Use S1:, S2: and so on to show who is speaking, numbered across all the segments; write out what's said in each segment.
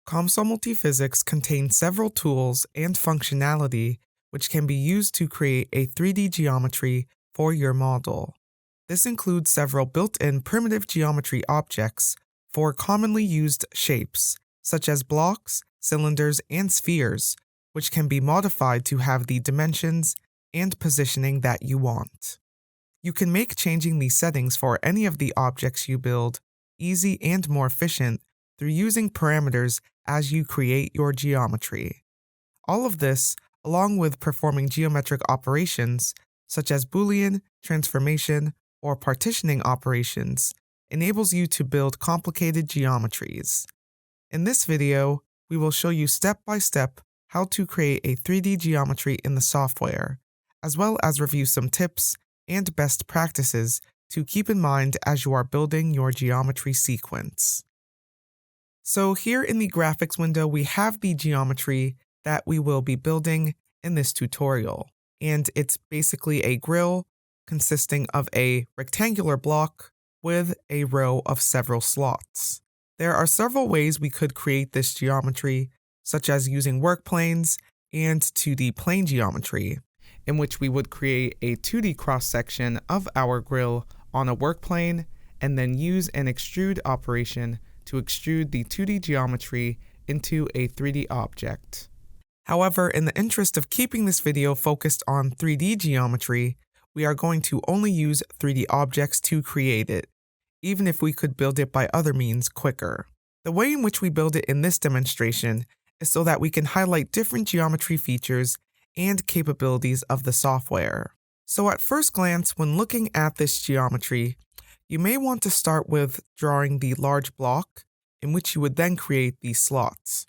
S1: COMSOL Multiphysics contains several tools and functionality which can be used to create a 3D geometry for your model. This includes several built-in primitive geometry objects for commonly used shapes, such as blocks, cylinders, and spheres, which can be modified to have the dimensions and positioning that you want. You can make changing the settings for any of the objects you build easy and more efficient through using parameters as you create your geometry. All of this, along with performing geometric operations such as Boolean, transformation, or partitioning operations, enables you to build complicated geometries. In this video, we will show you step by step how to create a 3D geometry in the software, as well as review some tips and best practices to keep in mind as you are building your geometry sequence. So here in the graphics window, we have the geometry that we will be building in this tutorial, and it's basically a grill consisting of a rectangular block with a row of several slots. There are several ways we could create this geometry, such as using work planes and 2D plane geometry, in which we would create a 2D cross-section of our grill on a work plane and then use an extrude operation to extrude the 2D geometry into a 3D object. However, in the interest of keeping this video focused on 3D geometry, we are going to only use 3D objects to create it, even if we could build it by other means quicker. The way in which we build it in this demonstration is so that we can highlight different geometry features and capabilities of the software. So at first glance, when looking at this geometry, you may want to start with drawing the large block, in which you would then create these slots.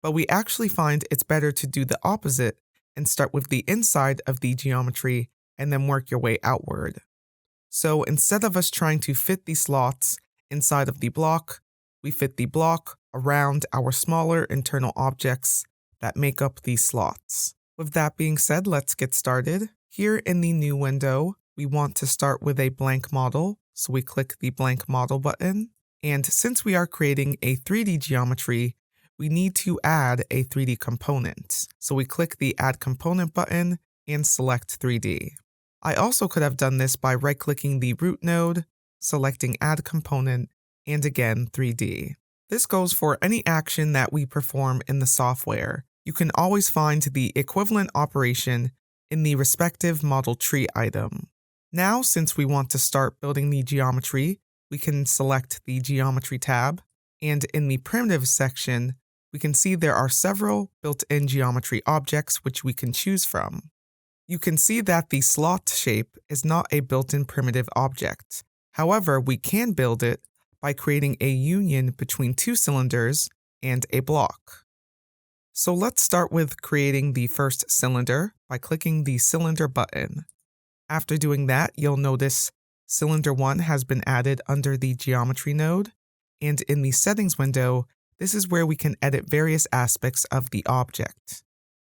S1: But we actually find it's better to do the opposite and start with the inside of the geometry and then work your way outward. So instead of us trying to fit the slots inside of the block, we fit the block around our smaller internal objects that make up these slots. With that being said, let's get started. Here in the new window, we want to start with a blank model, so we click the blank model button. And since we are creating a 3D geometry, we need to add a 3D component. So we click the Add Component button and select 3D. I also could have done this by right-clicking the root node, selecting Add Component, and again 3D. This goes for any action that we perform in the software. You can always find the equivalent operation in the respective model tree item. Now, since we want to start building the geometry, we can select the Geometry tab, and in the Primitives section, we can see there are several built-in geometry objects which we can choose from. You can see that the slot shape is not a built-in primitive object. However, we can build it by creating a union between two cylinders and a block. So let's start with creating the first cylinder by clicking the Cylinder button. After doing that, you'll notice Cylinder 1 has been added under the Geometry node, and in the Settings window, this is where we can edit various aspects of the object.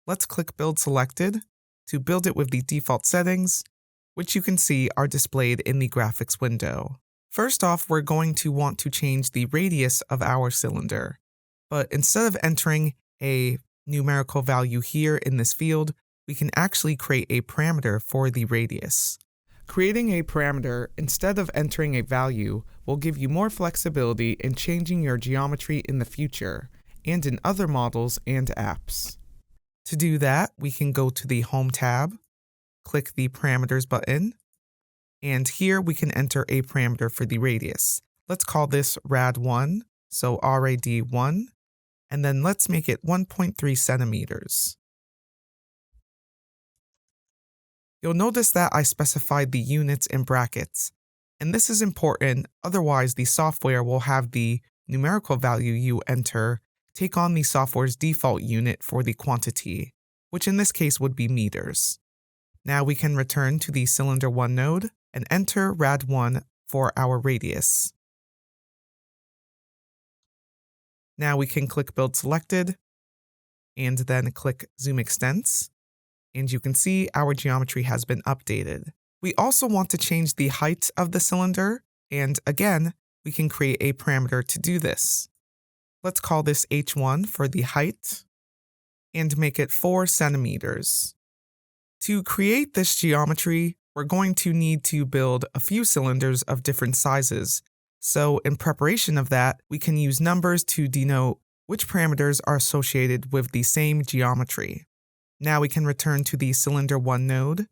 S1: Let's click Build Selected to build it with the default settings, which you can see are displayed in the graphics window. First off, we're going to want to change the radius of our cylinder, but instead of entering a numerical value here in this field, we can actually create a parameter for the radius. Creating a parameter instead of entering a value will give you more flexibility in changing your geometry in the future and in other models and apps. To do that, we can go to the Home tab, click the Parameters button, and here we can enter a parameter for the radius. Let's call this rad1, so RAD1, and then let's make it 1.3 centimeters. You'll notice that I specified the units in brackets, and this is important, otherwise the software will have the numerical value you enter take on the software's default unit for the quantity, which in this case would be meters. Now we can return to the Cylinder 1 node and enter rad1 for our radius. Now we can click Build Selected, and then click Zoom Extents, and you can see our geometry has been updated. We also want to change the height of the cylinder, and again, we can create a parameter to do this. Let's call this h1 for the height and make it 4 centimeters. To create this geometry, we're going to need to build a few cylinders of different sizes. So in preparation of that, we can use numbers to denote which parameters are associated with the same geometry. Now we can return to the cylinder 1 node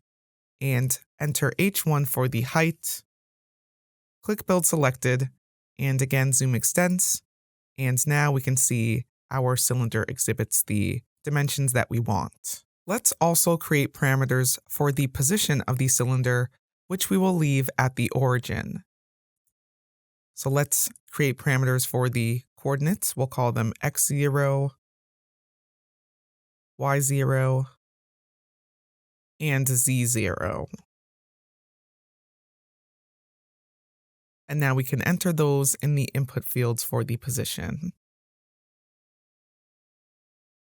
S1: and enter h1 for the height. Click Build Selected, and again zoom extents, and now we can see our cylinder exhibits the dimensions that we want. Let's also create parameters for the position of the cylinder, which we will leave at the origin. So let's create parameters for the coordinates. We'll call them x0, y0, and z0. And now we can enter those in the input fields for the position.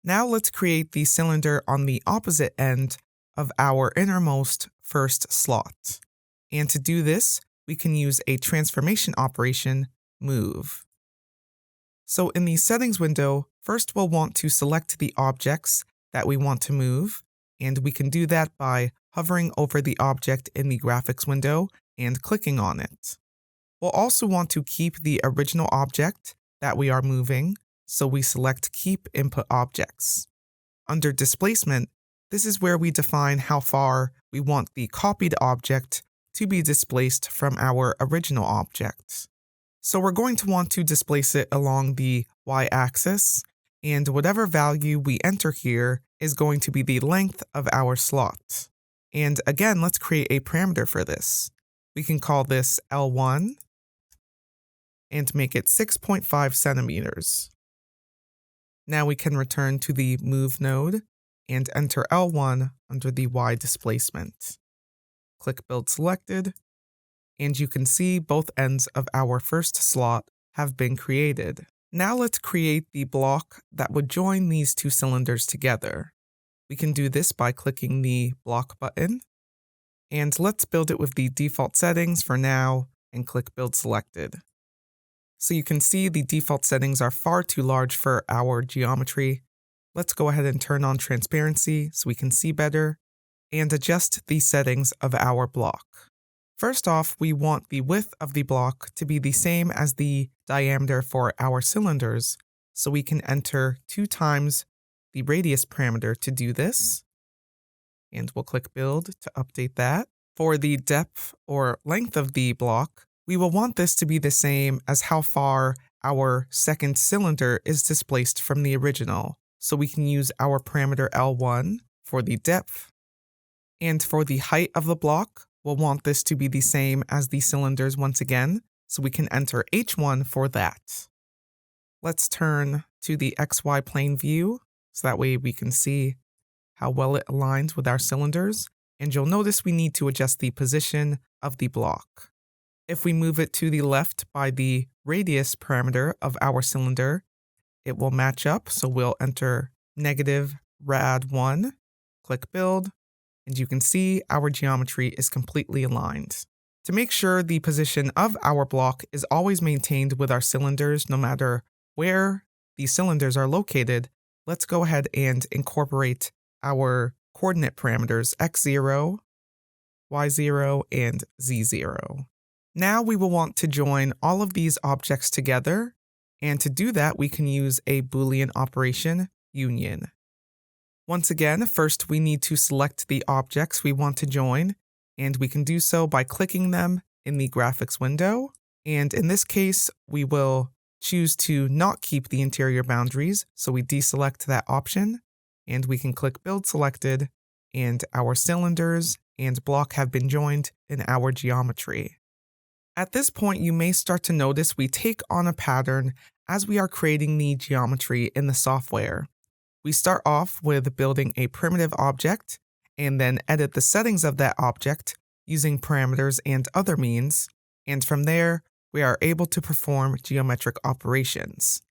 S1: Now let's create the cylinder on the opposite end of our innermost first slot. And to do this, we can use a transformation operation, move. So in the settings window, first we'll want to select the objects that we want to move, and we can do that by hovering over the object in the graphics window and clicking on it. We'll also want to keep the original object that we are moving, so we select Keep Input Objects. Under Displacement, this is where we define how far we want the copied object to be displaced from our original object. So we're going to want to displace it along the y-axis, and whatever value we enter here is going to be the length of our slot. And again, let's create a parameter for this. We can call this L1 and make it 6.5 centimeters. Now we can return to the Move node and enter L1 under the Y displacement. Click Build Selected, and you can see both ends of our first slot have been created. Now let's create the block that would join these two cylinders together. We can do this by clicking the Block button, and let's build it with the default settings for now and click Build Selected. So you can see the default settings are far too large for our geometry. Let's go ahead and turn on transparency so we can see better and adjust the settings of our block. First off, we want the width of the block to be the same as the diameter for our cylinders, so we can enter 2 times the radius parameter to do this. And we'll click Build to update that. For the depth or length of the block, we will want this to be the same as how far our second cylinder is displaced from the original, so we can use our parameter L1 for the depth. And for the height of the block, we'll want this to be the same as the cylinders once again, so we can enter H1 for that. Let's turn to the XY plane view, so that way we can see how well it aligns with our cylinders, and you'll notice we need to adjust the position of the block. If we move it to the left by the radius parameter of our cylinder, it will match up, so we'll enter -rad1, click Build, and you can see our geometry is completely aligned. To make sure the position of our block is always maintained with our cylinders no matter where the cylinders are located, let's go ahead and incorporate our coordinate parameters x0, y0, and z0. Now we will want to join all of these objects together, and to do that we can use a Boolean operation, union. Once again, first we need to select the objects we want to join, and we can do so by clicking them in the graphics window. And in this case, we will choose to not keep the interior boundaries, so we deselect that option, and we can click Build Selected, and our cylinders and block have been joined in our geometry. At this point, you may start to notice we take on a pattern as we are creating the geometry in the software. We start off with building a primitive object, and then edit the settings of that object using parameters and other means, and from there, we are able to perform geometric operations.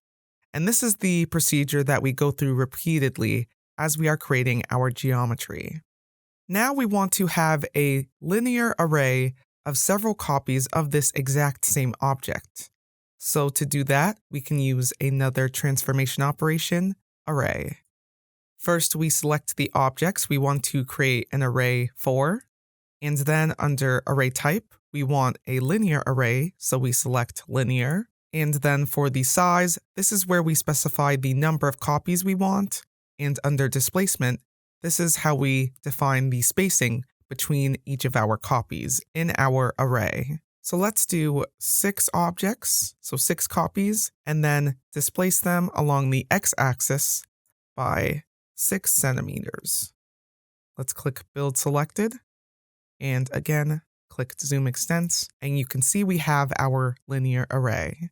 S1: And this is the procedure that we go through repeatedly as we are creating our geometry. Now we want to have a linear array of several copies of this exact same object. So to do that, we can use another transformation operation, array. First, we select the objects we want to create an array for, and then under array type, we want a linear array, so we select linear. And then for the size, this is where we specify the number of copies we want, and under displacement, this is how we define the spacing between each of our copies in our array. So let's do 6 objects, so 6 copies, and then displace them along the x-axis by 6 centimeters. Let's click Build Selected, and again, click Zoom Extents, and you can see we have our linear array.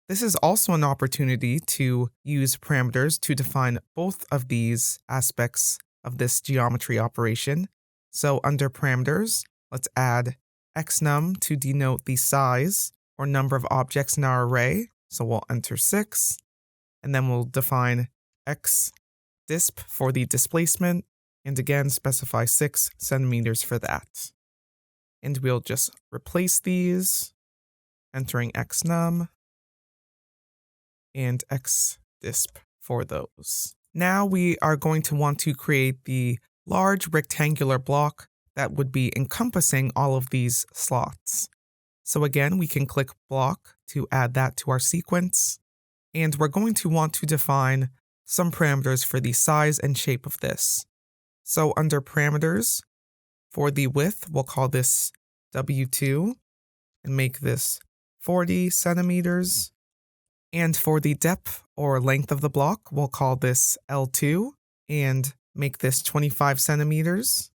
S1: This is also an opportunity to use parameters to define both of these aspects of this geometry operation. So under parameters, let's add xnum to denote the size or number of objects in our array. So we'll enter 6, and then we'll define xdisp for the displacement, and again specify 6 centimeters for that. And we'll just replace these, entering xnum and xdisp for those. Now we are going to want to create the large rectangular block that would be encompassing all of these slots. So again, we can click block to add that to our sequence, and we're going to want to define some parameters for the size and shape of this. So under parameters, for the width, we'll call this W2 and make this 40 centimeters. And for the depth or length of the block, we'll call this L2 and make this 25 centimeters.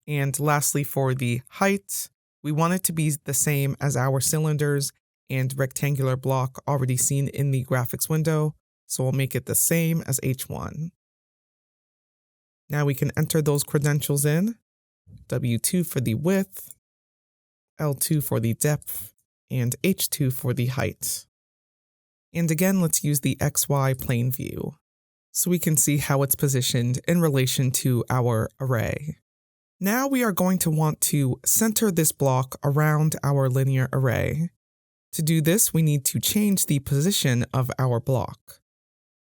S1: And lastly, for the height, we want it to be the same as our cylinders and rectangular block already seen in the graphics window, so we'll make it the same as H1. Now we can enter those credentials in, W2 for the width, L2 for the depth, and H2 for the height. And again, let's use the XY plane view, so we can see how it's positioned in relation to our array. Now we are going to want to center this block around our linear array. To do this, we need to change the position of our block.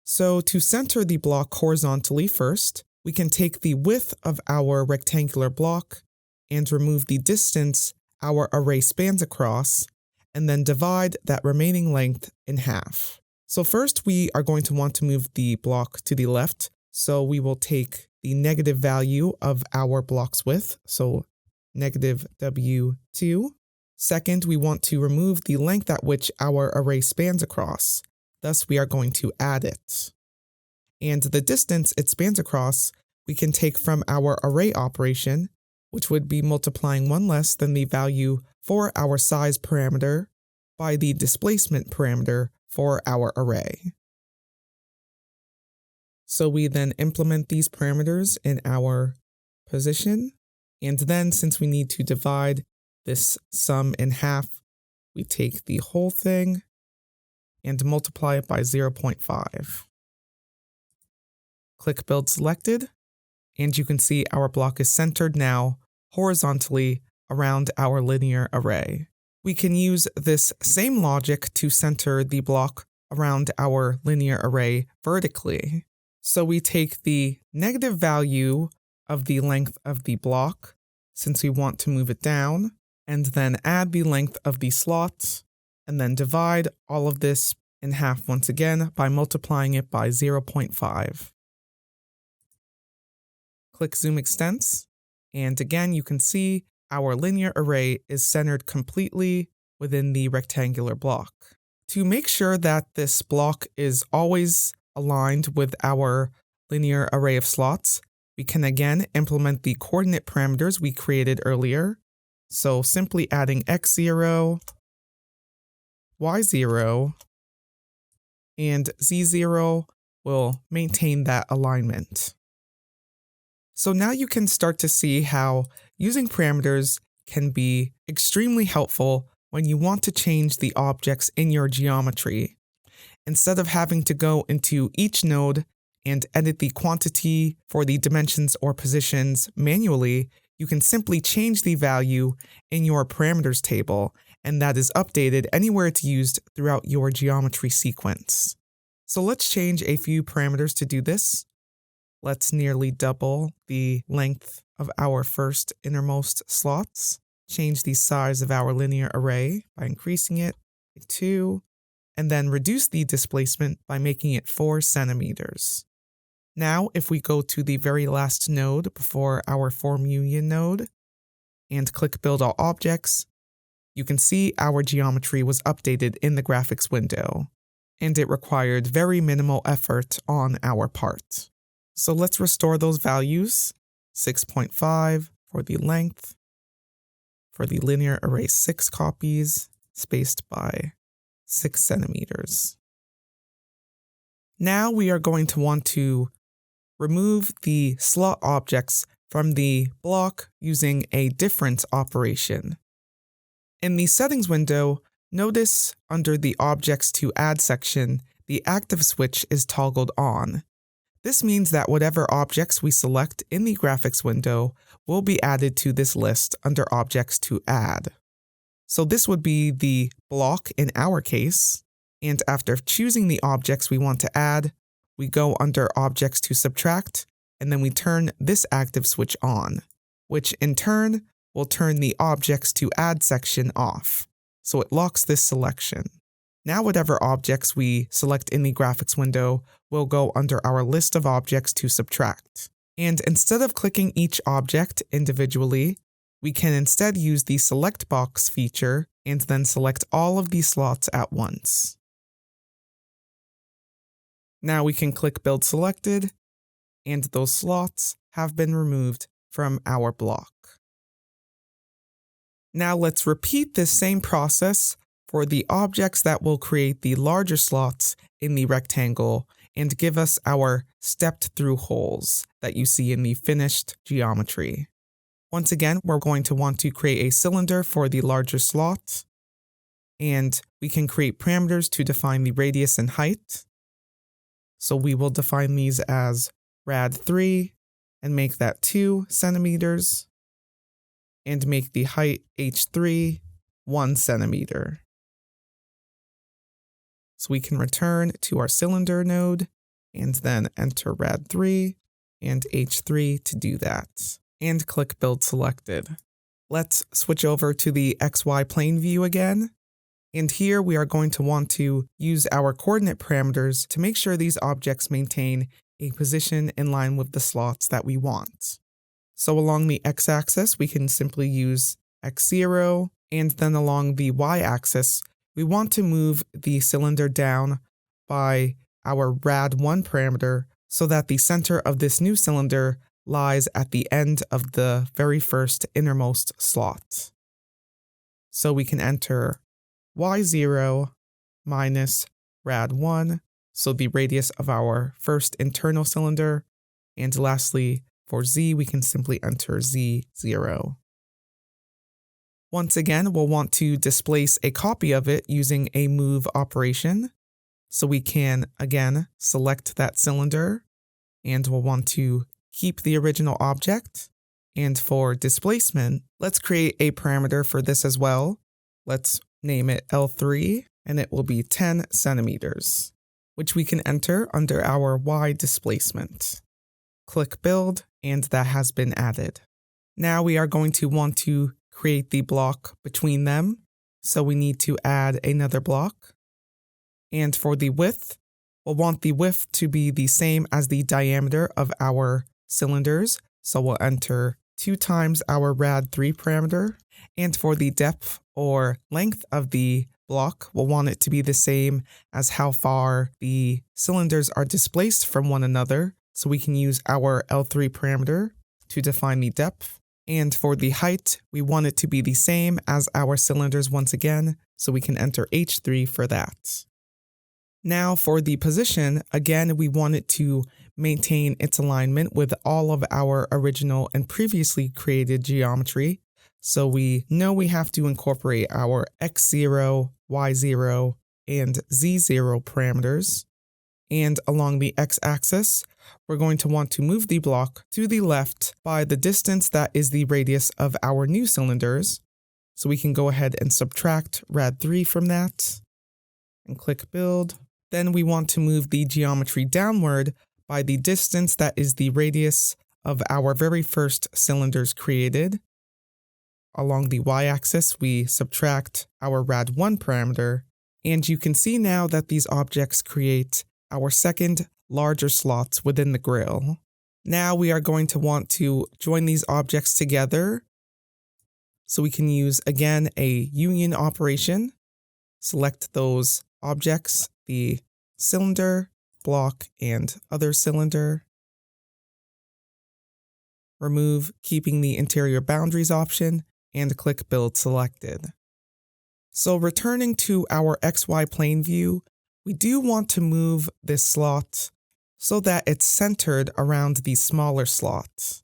S1: So to center the block horizontally first, we can take the width of our rectangular block and remove the distance our array spans across, and then divide that remaining length in half. So first, we are going to want to move the block to the left, so we will take the negative value of our block's width, so negative W2. Second, we want to remove the length at which our array spans across, thus we are going to add it. And the distance it spans across, we can take from our array operation, which would be multiplying 1 less than the value for our size parameter by the displacement parameter for our array. So we then implement these parameters in our position, and then since we need to divide this sum in half, we take the whole thing and multiply it by 0.5. Click Build Selected, and you can see our block is centered now horizontally around our linear array. We can use this same logic to center the block around our linear array vertically. So we take the negative value of the length of the block, since we want to move it down, and then add the length of the slots, and then divide all of this in half once again by multiplying it by 0.5. Click Zoom Extents, and again you can see our linear array is centered completely within the rectangular block. To make sure that this block is always aligned with our linear array of slots, we can again implement the coordinate parameters we created earlier. So simply adding x0, y0, and z0 will maintain that alignment. So now you can start to see how using parameters can be extremely helpful when you want to change the objects in your geometry. Instead of having to go into each node and edit the quantity for the dimensions or positions manually, you can simply change the value in your parameters table and that is updated anywhere it's used throughout your geometry sequence. So let's change a few parameters to do this. Let's nearly double the length of our first innermost slots. Change the size of our linear array by increasing it by 2, and then reduce the displacement by making it 4 centimeters. Now, if we go to the very last node before our form union node and click Build All Objects, you can see our geometry was updated in the graphics window, and it required very minimal effort on our part. So let's restore those values. 6.5 for the length, for the linear array 6 copies, spaced by 6 centimeters. Now we are going to want to remove the slot objects from the block using a difference operation. In the settings window, notice under the Objects to Add section, the active switch is toggled on. This means that whatever objects we select in the graphics window will be added to this list under Objects to Add. So this would be the block in our case, and after choosing the objects we want to add, we go under Objects to Subtract, and then we turn this active switch on, which in turn will turn the Objects to Add section off, so it locks this selection. Now whatever objects we select in the graphics window will go under our list of objects to subtract. And instead of clicking each object individually, we can instead use the Select Box feature and then select all of these slots at once. Now we can click Build Selected, and those slots have been removed from our block. Now let's repeat this same process for the objects that will create the larger slots in the rectangle and give us our stepped through holes that you see in the finished geometry. Once again, we're going to want to create a cylinder for the larger slot, and we can create parameters to define the radius and height. So we will define these as rad3 and make that 2 centimeters, and make the height h3 1 centimeter. So we can return to our cylinder node and then enter rad3 and h3 to do that, and click Build Selected. Let's switch over to the XY plane view again. And here we are going to want to use our coordinate parameters to make sure these objects maintain a position in line with the slots that we want. So along the x-axis, we can simply use x0, and then along the y-axis, we want to move the cylinder down by our rad1 parameter so that the center of this new cylinder lies at the end of the very first innermost slot. So we can enter y0 minus rad1, so the radius of our first internal cylinder, and lastly, for z, we can simply enter z0. Once again, we'll want to displace a copy of it using a move operation. So we can, again, select that cylinder, and we'll want to keep the original object. And for displacement, let's create a parameter for this as well. Let's name it L3, and it will be 10 centimeters, which we can enter under our Y displacement. Click Build, and that has been added. Now we are going to want to create the block between them, so we need to add another block. And for the width, we'll want the width to be the same as the diameter of our cylinders, so we'll enter 2 times our rad3 parameter. And for the depth or length of the block, we'll want it to be the same as how far the cylinders are displaced from one another, so we can use our L3 parameter to define the depth. And for the height, we want it to be the same as our cylinders once again, so we can enter H3 for that. Now for the position, again, we want it to maintain its alignment with all of our original and previously created geometry. So we know we have to incorporate our x0, y0, and z0 parameters. And along the x-axis, we're going to want to move the block to the left by the distance that is the radius of our new cylinders. So we can go ahead and subtract rad 3 from that and click build. Then we want to move the geometry downward by the distance that is the radius of our very first cylinders created. Along the y-axis, we subtract our rad 1 parameter, and you can see now that these objects create our second larger slots within the grill. Now we are going to want to join these objects together. So we can use, again, a union operation. Select those objects, the cylinder, block, and other cylinder. Remove, keeping the interior boundaries option, and click Build Selected. So returning to our XY plane view, we do want to move this slot so that it's centered around the smaller slot.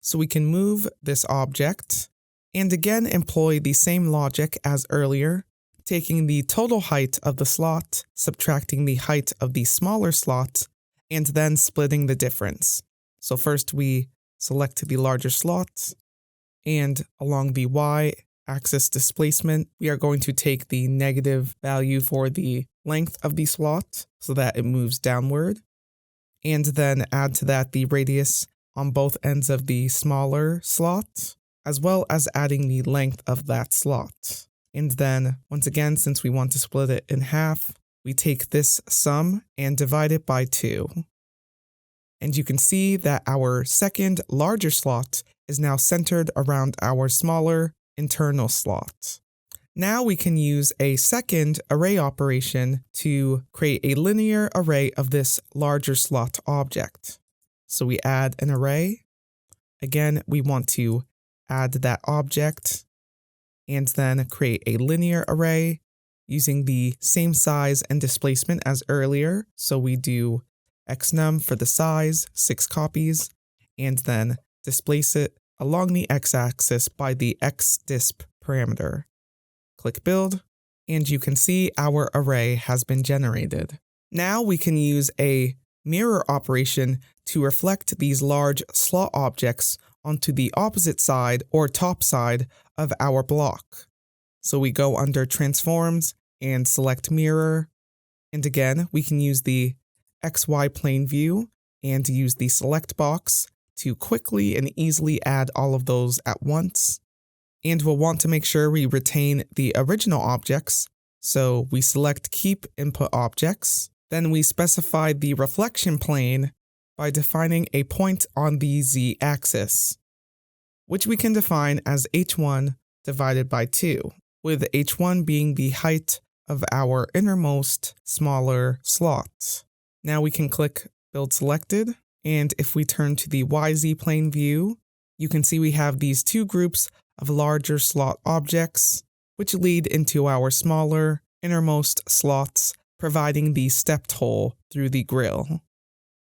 S1: So we can move this object, and again employ the same logic as earlier, taking the total height of the slot, subtracting the height of the smaller slot, and then splitting the difference. So first we select the larger slot, and along the y-axis displacement, we are going to take the negative value for the length of the slot so that it moves downward, and then add to that the radius on both ends of the smaller slot, as well as adding the length of that slot. And then, once again, since we want to split it in half, we take this sum and divide it by 2. And you can see that our second larger slot is now centered around our smaller internal slot. Now we can use a second array operation to create a linear array of this larger slot object. So we add an array. Again, we want to add that object and then create a linear array using the same size and displacement as earlier. So we do xnum for the size, 6 copies, and then displace it along the x-axis by the xdisp parameter. Click build, and you can see our array has been generated. Now we can use a mirror operation to reflect these large slot objects onto the opposite side or top side of our block. So we go under Transforms and select Mirror, and again we can use the XY plane view and use the select box to quickly and easily add all of those at once. And we'll want to make sure we retain the original objects, so we select Keep Input Objects. Then we specify the reflection plane by defining a point on the z-axis, which we can define as h1 divided by 2, with h1 being the height of our innermost smaller slot. Now we can click Build Selected, and if we turn to the YZ plane view, you can see we have these two groups of larger slot objects, which lead into our smaller innermost slots, providing the stepped hole through the grill.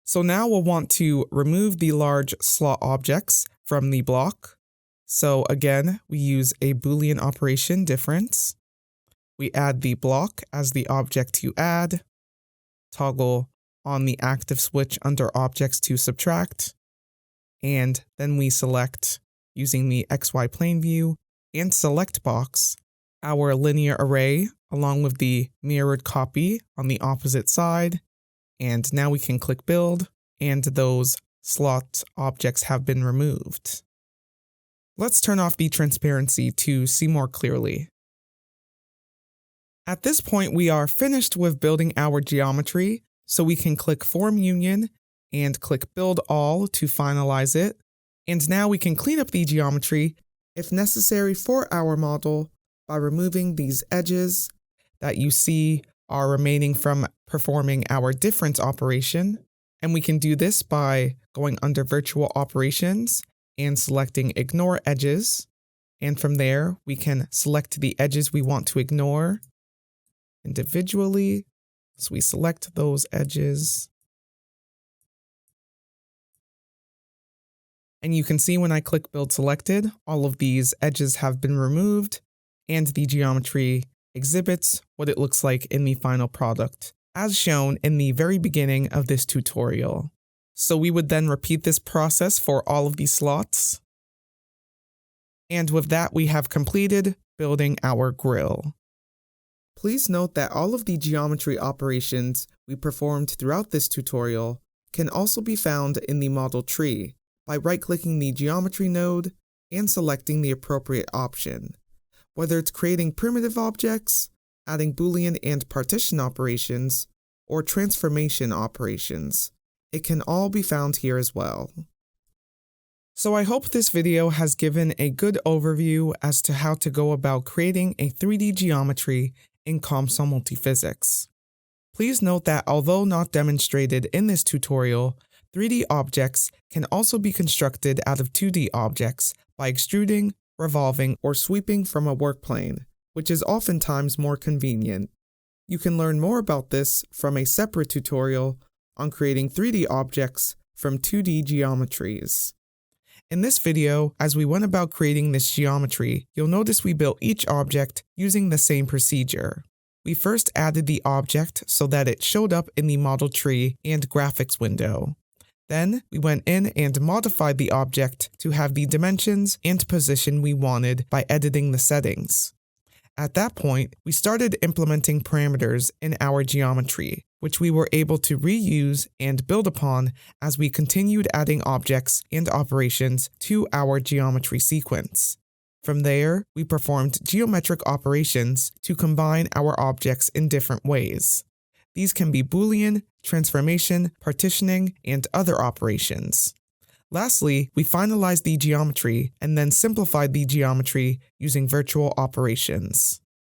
S1: So now we'll want to remove the large slot objects from the block. So again, we use a Boolean operation difference. We add the block as the object to add, toggle on the active switch under objects to subtract, and then we select, using the XY plane view and select box, our linear array along with the mirrored copy on the opposite side, and now we can click build, and those slot objects have been removed. Let's turn off the transparency to see more clearly. At this point, we are finished with building our geometry, so we can click Form Union and click Build All to finalize it. And now we can clean up the geometry if necessary for our model by removing these edges that you see are remaining from performing our difference operation. And we can do this by going under Virtual Operations and selecting Ignore Edges. And from there, we can select the edges we want to ignore individually. So we select those edges. And you can see when I click Build Selected, all of these edges have been removed, and the geometry exhibits what it looks like in the final product, as shown in the very beginning of this tutorial. So we would then repeat this process for all of these slots. And with that, we have completed building our grill. Please note that all of the geometry operations we performed throughout this tutorial can also be found in the model tree by right-clicking the geometry node and selecting the appropriate option. Whether it's creating primitive objects, adding Boolean and partition operations, or transformation operations, it can all be found here as well. So I hope this video has given a good overview as to how to go about creating a 3D geometry in COMSOL Multiphysics. Please note that although not demonstrated in this tutorial, 3D objects can also be constructed out of 2D objects by extruding, revolving, or sweeping from a workplane, which is oftentimes more convenient. You can learn more about this from a separate tutorial on creating 3D objects from 2D geometries. In this video, as we went about creating this geometry, you'll notice we built each object using the same procedure. We first added the object so that it showed up in the model tree and graphics window. Then, we went in and modified the object to have the dimensions and position we wanted by editing the settings. At that point, we started implementing parameters in our geometry, which we were able to reuse and build upon as we continued adding objects and operations to our geometry sequence. From there, we performed geometric operations to combine our objects in different ways. These can be Boolean, transformation, partitioning, and other operations. Lastly, we finalized the geometry and then simplified the geometry using virtual operations.